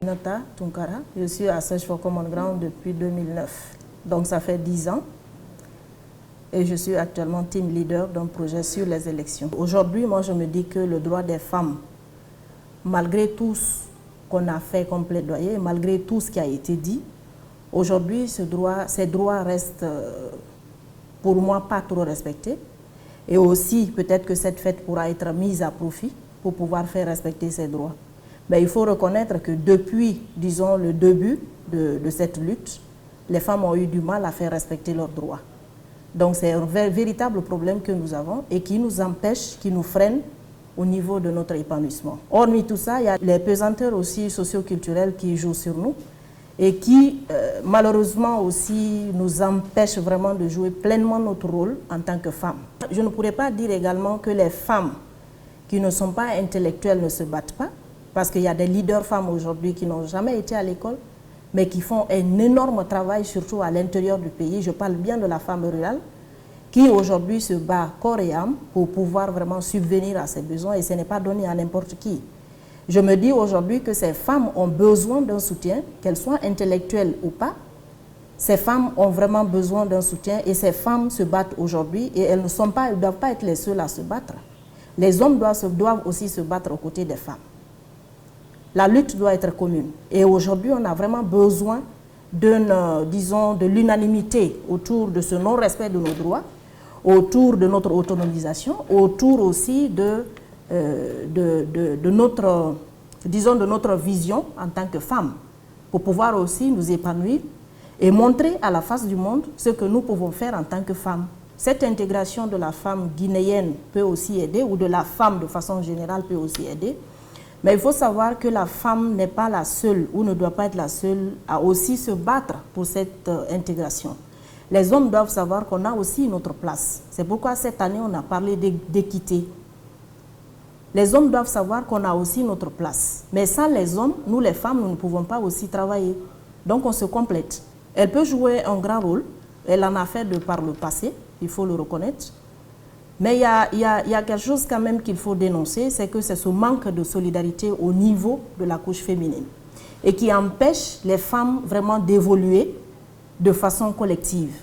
Nata Tunkara, je suis à Search for Common Ground depuis 2009, donc ça fait 10 ans et je suis actuellement team leader d'un projet sur les élections. Aujourd'hui, moi je me dis que le droit des femmes, malgré tout ce qu'on a fait comme plaidoyer, malgré tout ce qui a été dit, aujourd'hui ces droits restent pour moi pas trop respectés et aussi peut-être que cette fête pourra être mise à profit pour pouvoir faire respecter ces droits. Mais il faut reconnaître que depuis, disons, le début de cette lutte, les femmes ont eu du mal à faire respecter leurs droits. Donc c'est un véritable problème que nous avons et qui nous empêche, qui nous freine au niveau de notre épanouissement. Hormis tout ça, il y a les pesanteurs aussi socio-culturelles qui jouent sur nous et qui, malheureusement aussi, nous empêchent vraiment de jouer pleinement notre rôle en tant que femmes. Je ne pourrais pas dire également que les femmes qui ne sont pas intellectuelles ne se battent pas, parce qu'il y a des leaders femmes aujourd'hui qui n'ont jamais été à l'école, mais qui font un énorme travail, surtout à l'intérieur du pays. Je parle bien de la femme rurale, qui aujourd'hui se bat corps et âme pour pouvoir vraiment subvenir à ses besoins, et ce n'est pas donné à n'importe qui. Je me dis aujourd'hui que ces femmes ont besoin d'un soutien, qu'elles soient intellectuelles ou pas. Ces femmes ont vraiment besoin d'un soutien et ces femmes se battent aujourd'hui et elles ne doivent pas être les seules à se battre. Les hommes doivent aussi se battre aux côtés des femmes. La lutte doit être commune. Et aujourd'hui, on a vraiment besoin de l'unanimité autour de ce non-respect de nos droits, autour de notre autonomisation, autour aussi de notre vision en tant que femmes, pour pouvoir aussi nous épanouir et montrer à la face du monde ce que nous pouvons faire en tant que femmes. Cette intégration de la femme guinéenne peut aussi aider, ou de la femme de façon générale peut aussi aider. Mais il faut savoir que la femme n'est pas la seule, ou ne doit pas être la seule, à aussi se battre pour cette intégration. Les hommes doivent savoir qu'on a aussi notre place. C'est pourquoi cette année, on a parlé d'équité. Les hommes doivent savoir qu'on a aussi notre place. Mais sans les hommes, nous les femmes, nous ne pouvons pas aussi travailler. Donc on se complète. Elle peut jouer un grand rôle. Elle en a fait par le passé, il faut le reconnaître. Mais il y a quelque chose quand même qu'il faut dénoncer, c'est que c'est ce manque de solidarité au niveau de la couche féminine et qui empêche les femmes vraiment d'évoluer de façon collective.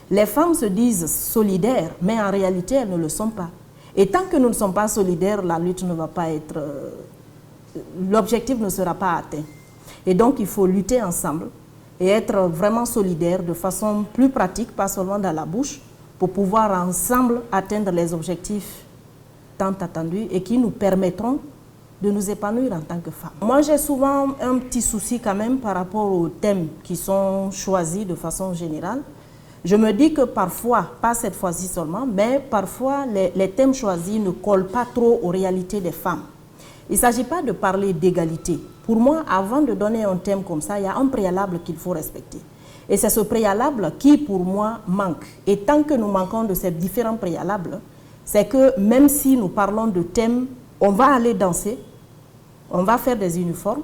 Les femmes se disent solidaires, mais en réalité, elles ne le sont pas. Et tant que nous ne sommes pas solidaires, la lutte ne va pas être... l'objectif ne sera pas atteint. Et donc, il faut lutter ensemble et être vraiment solidaires de façon plus pratique, pas seulement dans la bouche, pour pouvoir ensemble atteindre les objectifs tant attendus et qui nous permettront de nous épanouir en tant que femmes. Moi, j'ai souvent un petit souci quand même par rapport aux thèmes qui sont choisis de façon générale. Je me dis que parfois, pas cette fois-ci seulement, mais parfois les thèmes choisis ne collent pas trop aux réalités des femmes. Il ne s'agit pas de parler d'égalité. Pour moi, avant de donner un thème comme ça, il y a un préalable qu'il faut respecter. Et c'est ce préalable qui, pour moi, manque. Et tant que nous manquons de ces différents préalables, c'est que même si nous parlons de thèmes, on va aller danser, on va faire des uniformes,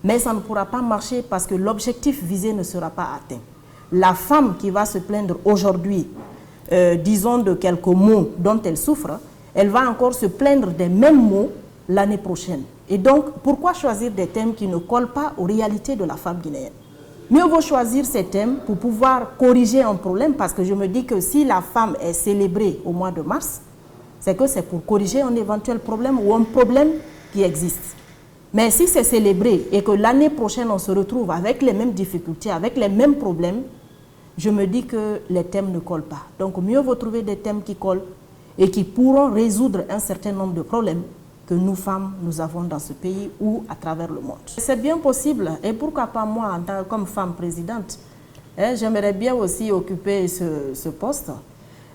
mais ça ne pourra pas marcher parce que l'objectif visé ne sera pas atteint. La femme qui va se plaindre aujourd'hui, disons de quelques maux dont elle souffre, elle va encore se plaindre des mêmes maux l'année prochaine. Et donc, pourquoi choisir des thèmes qui ne collent pas aux réalités de la femme guinéenne? Mieux vaut choisir ces thèmes pour pouvoir corriger un problème, parce que je me dis que si la femme est célébrée au mois de mars, c'est que c'est pour corriger un éventuel problème ou un problème qui existe. Mais si c'est célébré et que l'année prochaine on se retrouve avec les mêmes difficultés, avec les mêmes problèmes, je me dis que les thèmes ne collent pas. Donc mieux vaut trouver des thèmes qui collent et qui pourront résoudre un certain nombre de problèmes que nous femmes, nous avons dans ce pays ou à travers le monde. C'est bien possible, et pourquoi pas moi, comme femme présidente, j'aimerais bien aussi occuper ce poste.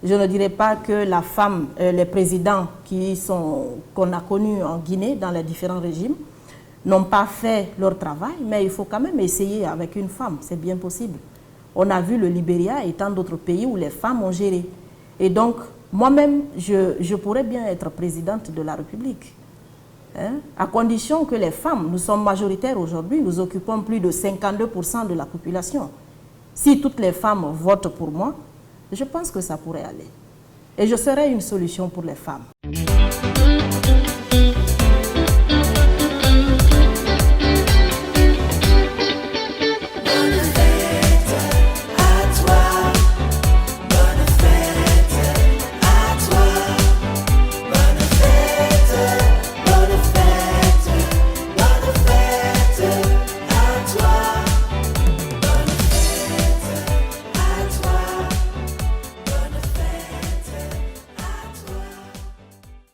Je ne dirais pas que la femme, les présidents qu'on a connus en Guinée, dans les différents régimes, n'ont pas fait leur travail, mais il faut quand même essayer avec une femme, c'est bien possible. On a vu le Libéria et tant d'autres pays où les femmes ont géré. Et donc, moi-même, je pourrais bien être présidente de la République. À condition que les femmes, nous sommes majoritaires aujourd'hui, nous occupons plus de 52% de la population. Si toutes les femmes votent pour moi, je pense que ça pourrait aller. Et je serai une solution pour les femmes.